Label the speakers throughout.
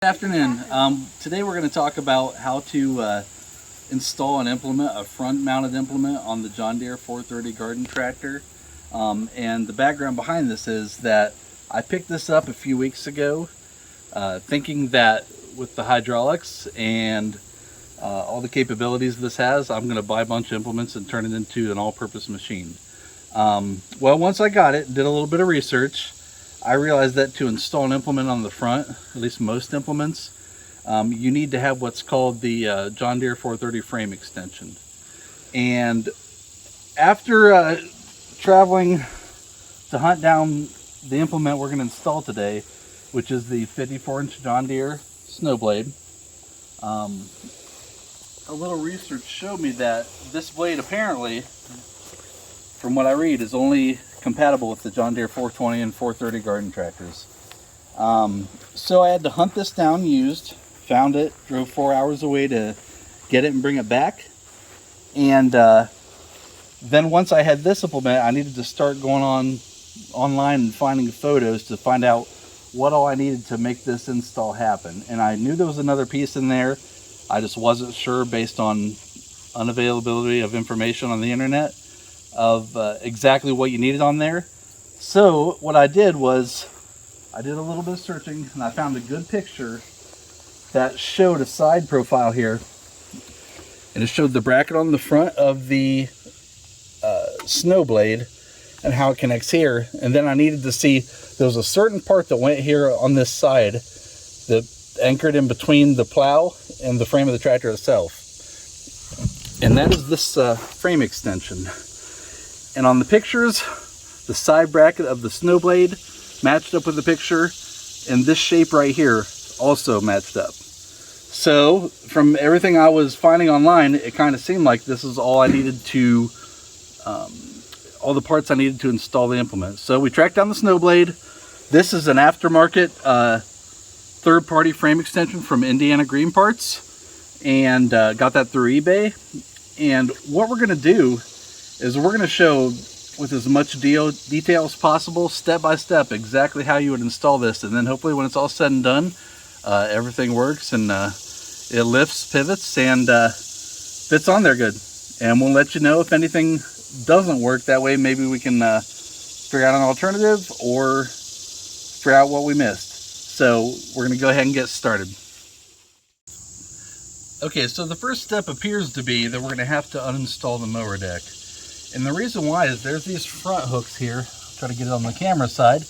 Speaker 1: Good afternoon. Today we're going to talk about how to install an implement, a front-mounted implement on the John Deere 430 garden tractor. And the background behind this is that I picked this up a few weeks ago, thinking that with the hydraulics and all the capabilities this has, I'm going to buy a bunch of implements and turn it into an all-purpose machine. Well, once I got it, did a little bit of research, I realized that to install an implement on the front, at least most implements, you need to have what's called the John Deere 430 frame extension. And after traveling to hunt down the implement we're going to install today, which is the 54-inch John Deere Snowblade, a little research showed me that this blade apparently, from what I read, is only compatible with the John Deere 420 and 430 garden tractors. So I had to hunt this down used, found it, drove 4 hours away to get it and bring it back. And then once I had this implement, I needed to start going online and finding photos to find out what all I needed to make this install happen. And I knew there was another piece in there. I just wasn't sure based on unavailability of information on the internet of exactly what you needed on there. So what I did was I did a little bit of searching and I found a good picture that showed a side profile here, and it showed the bracket on the front of the Snowblade and how it connects here. And then I needed to see there was a certain part that went here on this side that anchored in between the plow and the frame of the tractor itself, and that is this frame extension. And on the pictures, the side bracket of the Snowblade matched up with the picture, and this shape right here also matched up. So from everything I was finding online, it kind of seemed like this is all I needed to, all the parts I needed to install the implement. So we tracked down the Snowblade. This is an aftermarket third-party frame extension from Indiana Green Parts, and got that through eBay. And what we're going to do is we're going to show with as much detail as possible, step by step, exactly how you would install this. And then hopefully when it's all said and done, everything works and it lifts, pivots, and fits on there good. And we'll let you know if anything doesn't work. That way maybe we can figure out an alternative or figure out what we missed. So we're going to go ahead and get started. Okay, so the first step appears to be that we're going to have to uninstall the mower deck. And the reason why is there's these front hooks here. I'll try to get it on the camera side.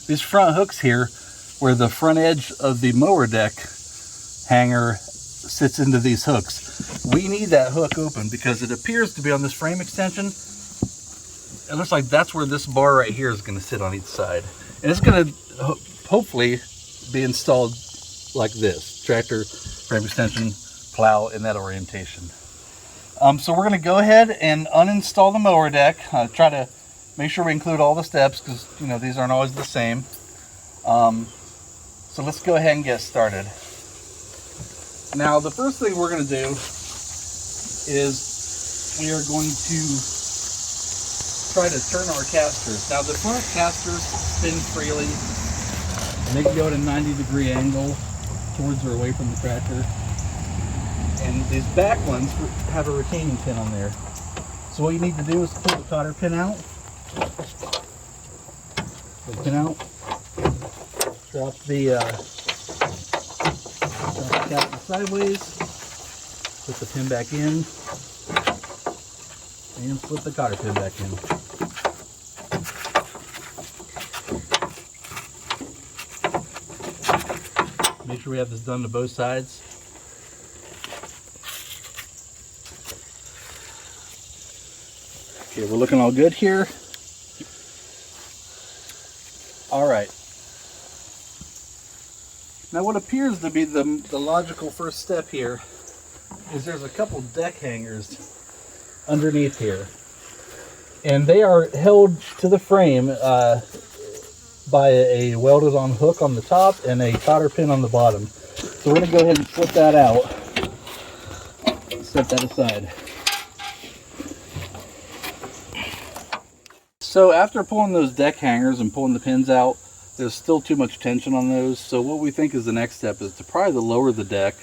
Speaker 1: These front hooks here, where the front edge of the mower deck hanger sits into these hooks. We need that hook open because it appears to be on this frame extension. It looks like that's where this bar right here is going to sit on each side. And it's going to hopefully be installed like this. Tractor, frame extension, plow in that orientation. So we're going to go ahead and uninstall the mower deck. Try to make sure we include all the steps because, you know, these aren't always the same. So let's go ahead and get started. Now the first thing we're going to do is we are going to try to turn our casters. Now the front casters spin freely and they can go at a 90-degree angle towards or away from the tractor. And these back ones have a retaining pin on there. So what you need to do is pull the cotter pin out. Pull the pin out. Drop the caster sideways. Put the pin back in. And slip the cotter pin back in. Make sure we have this done to both sides. Okay, we're looking all good here. All right. Now what appears to be the logical first step here is there's a couple deck hangers underneath here. And they are held to the frame by a welded on hook on the top and a cotter pin on the bottom. So we're going to go ahead and flip that out. Set that aside. So after pulling those deck hangers and pulling the pins out, there's still too much tension on those. So what we think is the next step is to probably lower the deck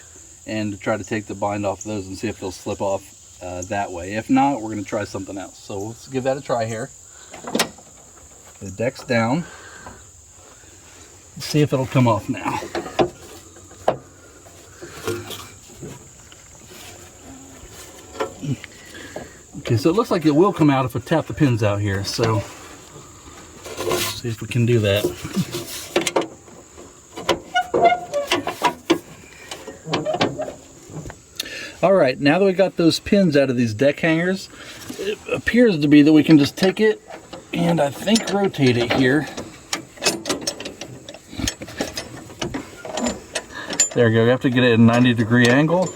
Speaker 1: and to try to take the bind off of those and see if they'll slip off that way. If not, we're going to try something else. So let's give that a try here. The deck's down. Let's see if it'll come off now. Okay, so it looks like it will come out if I tap the pins out here. So let's see if we can do that. All right, now that we got those pins out of these deck hangers, it appears to be that we can just take it and I think rotate it here. There we go. We have to get it at a 90-degree angle,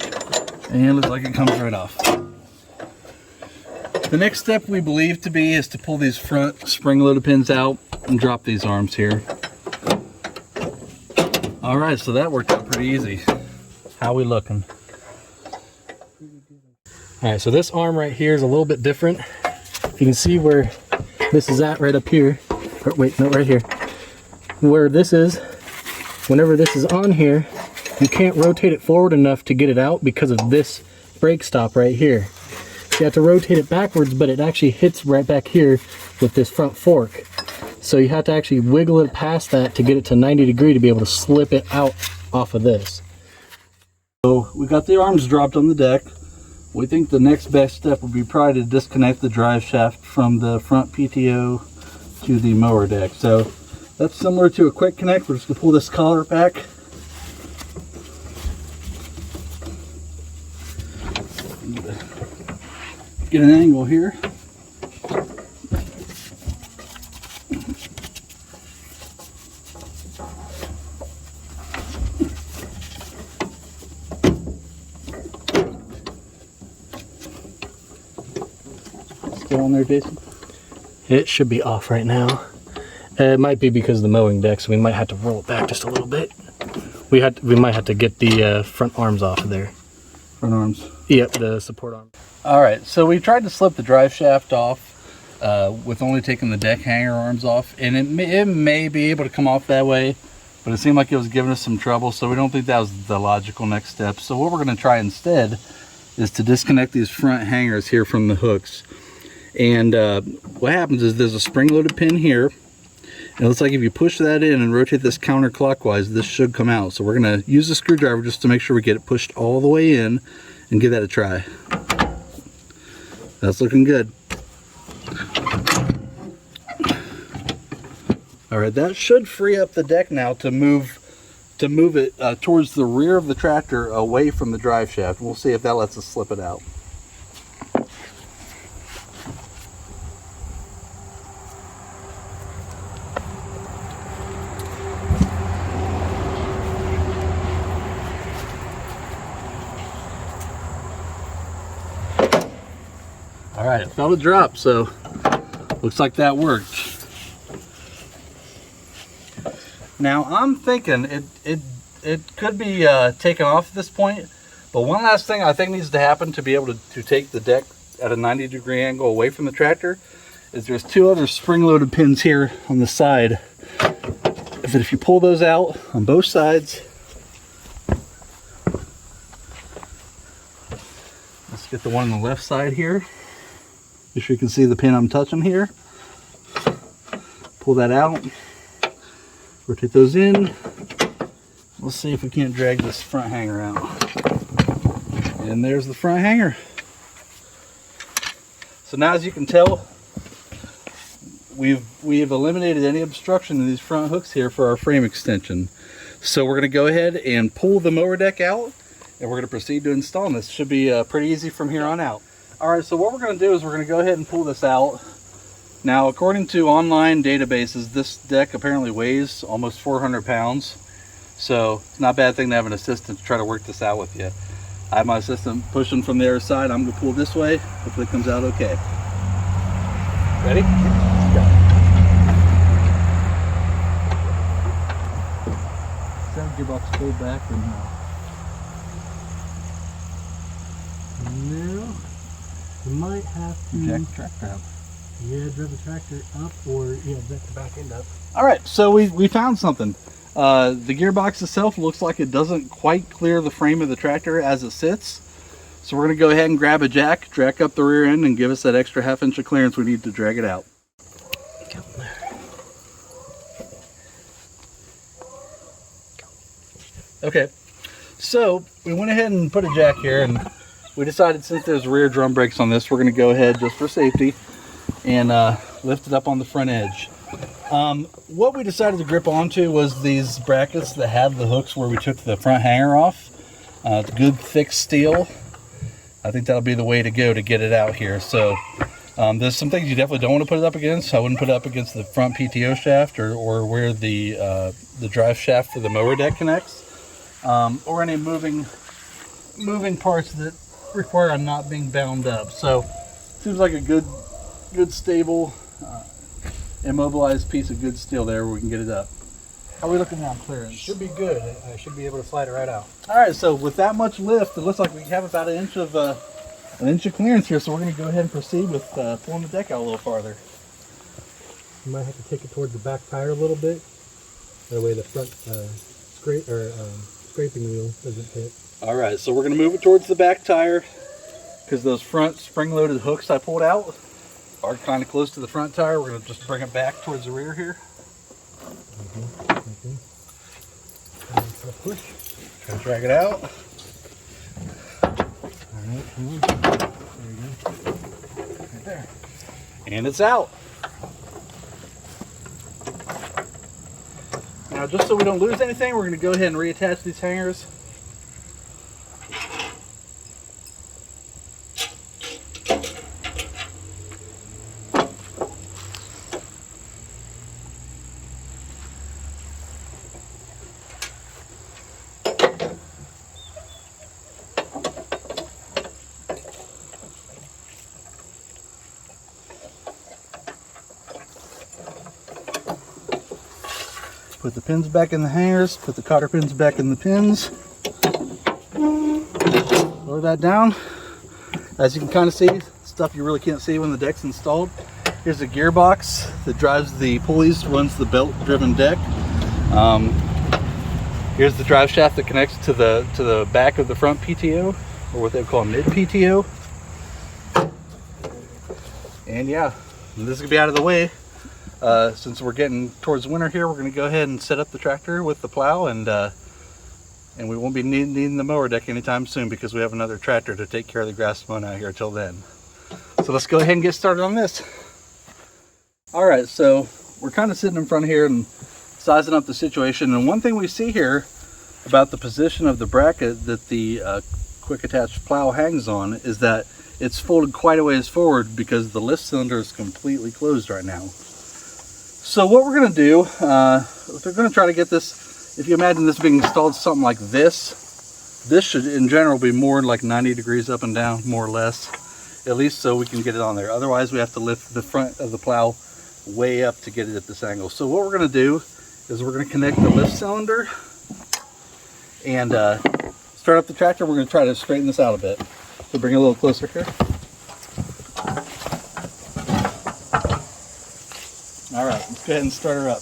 Speaker 1: and it looks like it comes right off. The next step we believe to be is to pull these front spring-loaded pins out and drop these arms here. All right, so that worked out pretty easy. How we looking?
Speaker 2: All right, so this arm right here is a little bit different. You can see where this is at right up here. Or wait, no, right here. Where this is, whenever this is on here, you can't rotate it forward enough to get it out because of this brake stop right here. So you have to rotate it backwards, but it actually hits right back here with this front fork. So you have to actually wiggle it past that to get it to 90 degree to be able to slip it out off of this.
Speaker 1: So we got the arms dropped on the deck. We think the next best step would be probably to disconnect the drive shaft from the front PTO to the mower deck. So that's similar to a quick connect. We're just gonna pull this collar back. Get an angle here. Still on there, Jason?
Speaker 2: It should be off right now. It might be because of the mowing deck, so we might have to roll it back just a little bit. We might have to get the front arms off of there.
Speaker 1: Front arms?
Speaker 2: Yep, the support arms.
Speaker 1: All right, so we tried to slip the drive shaft off with only taking the deck hanger arms off, and it may be able to come off that way, but it seemed like it was giving us some trouble, so we don't think that was the logical next step. So what we're going to try instead is to disconnect these front hangers here from the hooks. And what happens is there's a spring-loaded pin here, and it looks like if you push that in and rotate this counterclockwise, this should come out. So we're going to use the screwdriver just to make sure we get it pushed all the way in and give that a try. That's looking good. All right, that should free up the deck now to move it towards the rear of the tractor away from the drive shaft. We'll see if that lets us slip it out. All right, it felt a drop, so looks like that worked. Now I'm thinking it could be taken off at this point, but one last thing I think needs to happen to be able to take the deck at a 90-degree angle away from the tractor is there's two other spring-loaded pins here on the side. If you pull those out on both sides, let's get the one on the left side here. Make sure you can see the pin I'm touching here. Pull that out. Rotate those in. Let's see if we can't drag this front hanger out. And there's the front hanger. So now, as you can tell, we've eliminated any obstruction in these front hooks here for our frame extension. So we're going to go ahead and pull the mower deck out, and we're going to proceed to install this. Should be pretty easy from here on out. All right, so what we're going to do is we're going to go ahead and pull this out. Now, according to online databases, this deck apparently weighs almost 400 pounds. So it's not a bad thing to have an assistant to try to work this out with you. I have my assistant pushing from the other side. I'm going to pull this way. Hopefully it comes out okay. Ready? Go. Is that gearbox pulled back or no?
Speaker 2: No. You might have to
Speaker 1: jack the tractor out.
Speaker 2: Yeah, drive the tractor up or, back the back end up.
Speaker 1: All right, so we found something. The gearbox itself looks like it doesn't quite clear the frame of the tractor as it sits. So we're gonna go ahead and grab a jack up the rear end and give us that extra ½ inch of clearance we need to drag it out. Okay, so we went ahead and put a jack here, and we decided since there's rear drum brakes on this, we're gonna go ahead just for safety and lift it up on the front edge. What we decided to grip onto was these brackets that had the hooks where we took the front hanger off. It's good thick steel. I think that'll be the way to go to get it out here. So there's some things you definitely don't want to put it up against. I wouldn't put it up against the front PTO shaft or where the drive shaft for the mower deck connects, or any moving parts that require not being bound up. So seems like a good stable, immobilized piece of good steel there where we can get it up. How are we looking now on clearance?
Speaker 2: Should be good. I should be able to slide it right out.
Speaker 1: All right, so with that much lift, it looks like we have about an inch of clearance here. So we're going to go ahead and proceed with pulling the deck out a little farther.
Speaker 2: You might have to take it towards the back tire a little bit. That way the front scraping wheel doesn't hit.
Speaker 1: All right, so we're going to move it towards the back tire because those front spring-loaded hooks I pulled out are kind of close to the front tire. We're going to just bring it back towards the rear here.
Speaker 2: Push.
Speaker 1: Try to drag it out.
Speaker 2: All right, come on. There you go.
Speaker 1: Right there. And it's out. Now, just so we don't lose anything, we're going to go ahead and reattach these hangers. Put the pins back in the hangers, put the cotter pins back in the pins. Lower that down. As you can kind of see, stuff you really can't see when the deck's installed. Here's a gearbox that drives the pulleys, runs the belt-driven deck. Here's the drive shaft that connects to the back of the front PTO, or what they call mid PTO. And yeah, this is gonna be out of the way. Since we're getting towards winter here, we're going to go ahead and set up the tractor with the plow, and we won't be needing the mower deck anytime soon because we have another tractor to take care of the grass mowing out here till then. So let's go ahead and get started on this. All right, so we're kind of sitting in front here and sizing up the situation, and one thing we see here about the position of the bracket that the quick attach plow hangs on is that it's folded quite a ways forward because the lift cylinder is completely closed right now. So what we're going to do, we're going to try to get this, if you imagine this being installed something like this should in general be more like 90 degrees up and down, more or less, at least so we can get it on there. Otherwise we have to lift the front of the plow way up to get it at this angle. So what we're going to do is we're going to connect the lift cylinder and start up the tractor. We're going to try to straighten this out a bit. So bring it a little closer here. All right, let's go ahead and start her up.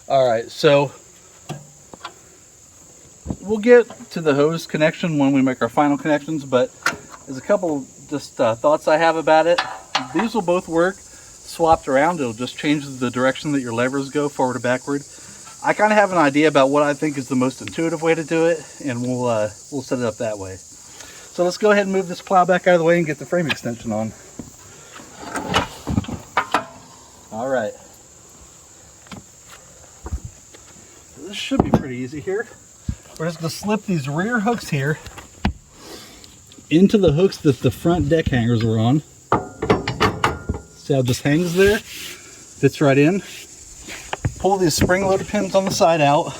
Speaker 1: All right, so we'll get to the hose connection when we make our final connections, but there's a couple just thoughts I have about it. These will both work swapped around. It'll just change the direction that your levers go, forward or backward. I kind of have an idea about what I think is the most intuitive way to do it, and we'll set it up that way. So let's go ahead and move this plow back out of the way and get the frame extension on. All right. should be pretty easy here. We're just going to slip these rear hooks here into the hooks that the front deck hangers are on. See how it just hangs there? Fits right in. Pull these spring-loaded pins on the side out.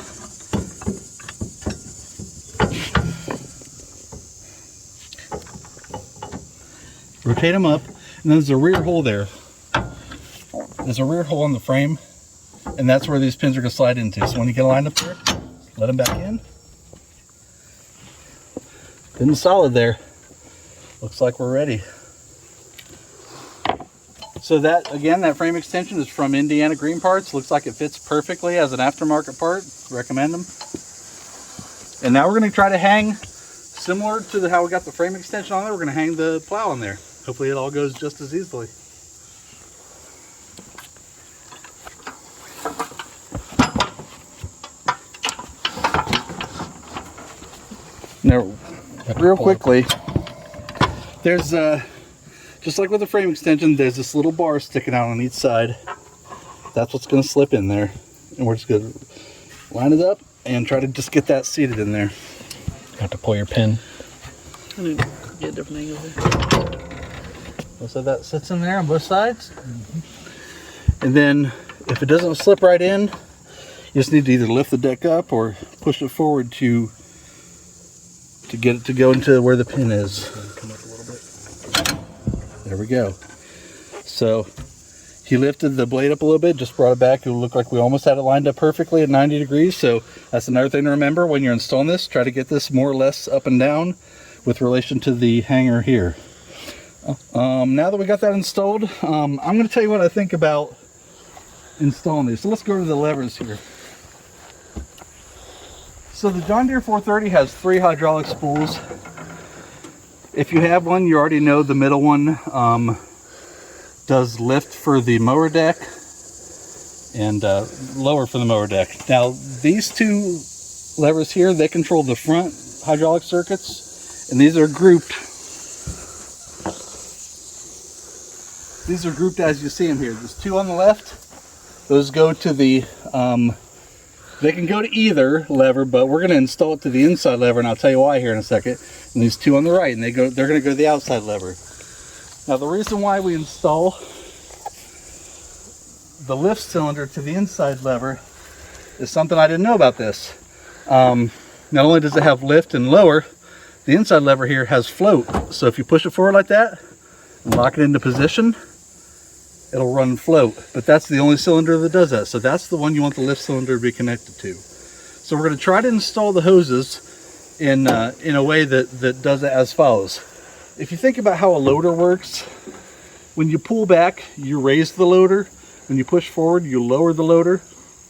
Speaker 1: Rotate them up, and then there's a rear hole there. There's a rear hole in the frame, and that's where these pins are going to slide into. So when you get lined up there, let them back in. Pin solid there. Looks like we're ready. So that, again, that frame extension is from Indiana Green Parts. Looks like it fits perfectly as an aftermarket part. Recommend them. And now we're going to try to hang, similar to how we got the frame extension on there, we're going to hang the plow on there. Hopefully it all goes just as easily. Now, real quickly, there's just like with the frame extension, there's this little bar sticking out on each side. That's what's going to slip in there, and we're just going to line it up and try to just get that seated in there.
Speaker 2: You have to pull your pin.
Speaker 3: I need to get a different angle there.
Speaker 1: So that sits in there on both sides. And then if it doesn't slip right in, you just need to either lift the deck up or push it forward to get it to go into where the pin is.
Speaker 2: Come up a little bit.
Speaker 1: There we go. So he lifted the blade up a little bit, just brought it back. It looked like we almost had it lined up perfectly at 90 degrees. So that's another thing to remember when you're installing this. Try to get this more or less up and down with relation to the hanger here. Now that we got that installed, I'm going to tell you what I think about installing these. So let's go to the levers here. So the John Deere 430 has 3 hydraulic spools. If you have one, you already know the middle one does lift for the mower deck and lower for the mower deck. Now these 2 levers here, they control the front hydraulic circuits, and these are grouped. These are grouped as you see them here. There's 2 on the left. Those go to the, they can go to either lever, but we're going to install it to the inside lever, and I'll tell you why here in a second. And these 2 on the right, and they're going to go to the outside lever. Now the reason why we install the lift cylinder to the inside lever is something I didn't know about this. Not only does it have lift and lower, the inside lever here has float. So if you push it forward like that and lock it into position, it'll run float. But that's the only cylinder that does that. So that's the one you want the lift cylinder to be connected to. So we're going to try to install the hoses in a way that does it as follows. If you think about how a loader works, when you pull back, you raise the loader. When you push forward, you lower the loader.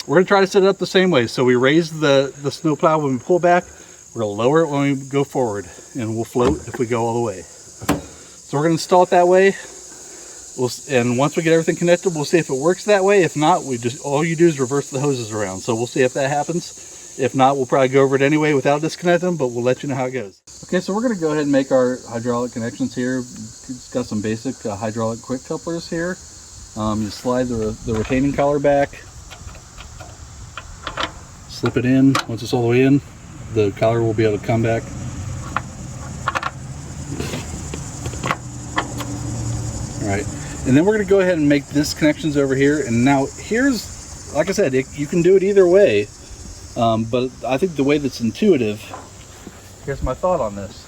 Speaker 1: We're going to try to set it up the same way. So we raise the snow plow when we pull back. We're going to lower it when we go forward, and we'll float if we go all the way. So we're going to install it that way. And once we get everything connected, we'll see if it works that way. If not, all you do is reverse the hoses around. So we'll see if that happens. If not, we'll probably go over it anyway without disconnecting them, but we'll let you know how it goes. Okay, so we're going to go ahead and make our hydraulic connections here. It's got some basic hydraulic quick couplers here. You slide the retaining collar back, slip it in. Once it's all the way in, the collar will be able to come back. All right, and then we're going to go ahead and make this connections over here. And now here's, like I said, you can do it either way, but I think the way that's intuitive, here's my thought on this.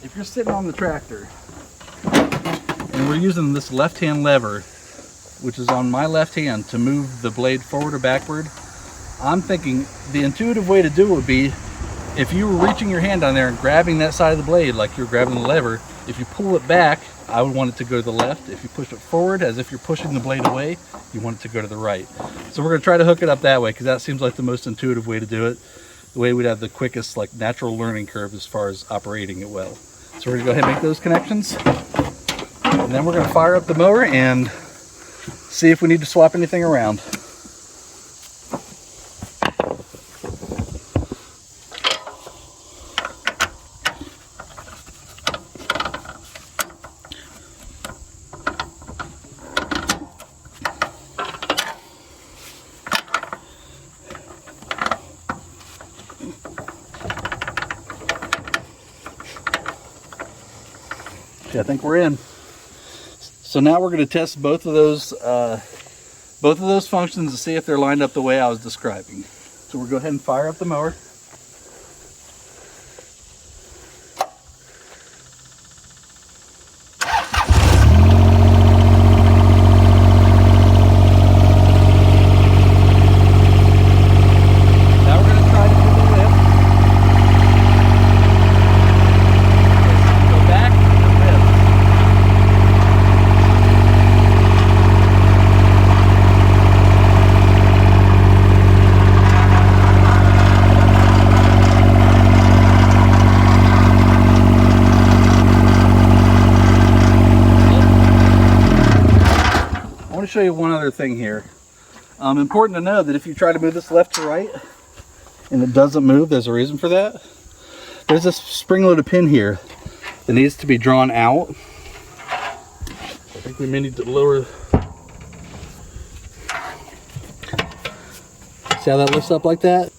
Speaker 1: If you're sitting on the tractor and we're using this left-hand lever, which is on my left hand, to move the blade forward or backward, I'm thinking the intuitive way to do it would be if you were reaching your hand down there and grabbing that side of the blade like you're grabbing the lever, if you pull it back, I would want it to go to the left. If you push it forward as if you're pushing the blade away, you want it to go to the right. So we're going to try to hook it up that way because that seems like the most intuitive way to do it. The way we'd have the quickest natural learning curve as far as operating it well. So we're going to go ahead and make those connections. And then we're going to fire up the mower and see if we need to swap anything around. Okay, I think we're in. So now we're going to test both of those functions to see if they're lined up the way I was describing. So we'll go ahead and fire up the mower. Now we're going to try to do the lift. Go back and lift. I want to show you one other thing here. Important to know that if you try to move this left to right and it doesn't move, there's a reason for that. There's this spring-loaded pin here that needs to be drawn out. I think we may need to lower. See how that lifts up like that?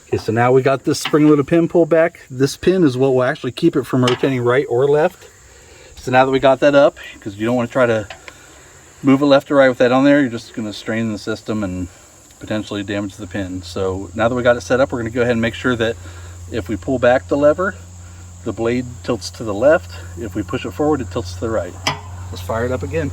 Speaker 1: Okay, so now we got this spring-loaded pin pulled back. This pin is what will actually keep it from rotating right or left. So now that we got that up, because you don't want to try to move it left or right with that on there, you're just going to strain the system and potentially damage the pin. So now that we got it set up, we're going to go ahead and make sure that if we pull back the lever, the blade tilts to the left. If we push it forward, it tilts to the right. Let's fire it up again.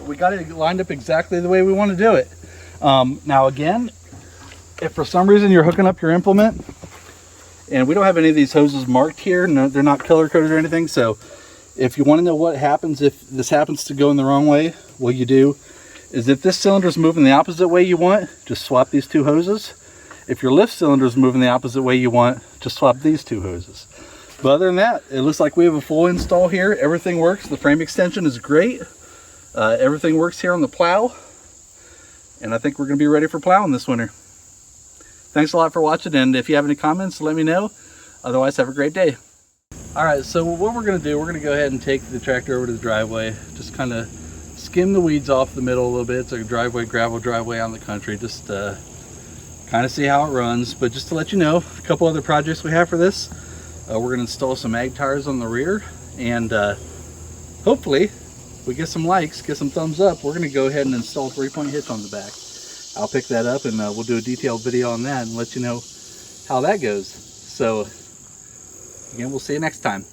Speaker 1: We got it lined up exactly the way we want to do it. Now again, if for some reason you're hooking up your implement, and we don't have any of these hoses marked here, no, they're not color coded or anything, so if you want to know what happens if this happens to go in the wrong way, what you do is if this cylinder is moving the opposite way you want, just swap these two hoses. If your lift cylinder is moving the opposite way you want, just swap these two hoses. But other than that, it looks like we have a full install here. Everything works. The frame extension is great. Everything works here on the plow, and I think we're going to be ready for plowing this winter. Thanks a lot for watching, and if you have any comments, let me know. Otherwise, have a great day. Alright, so what we're going to do, we're going to go ahead and take the tractor over to the driveway, just kind of skim the weeds off the middle a little bit. It's like a driveway, gravel driveway out in the country, just kind of see how it runs. But just to let you know, a couple other projects we have for this. We're going to install some ag tires on the rear, and hopefully we get some likes, get some thumbs up, we're going to go ahead and install a 3-point hitch on the back. I'll pick that up and we'll do a detailed video on that and let you know how that goes. So again, we'll see you next time.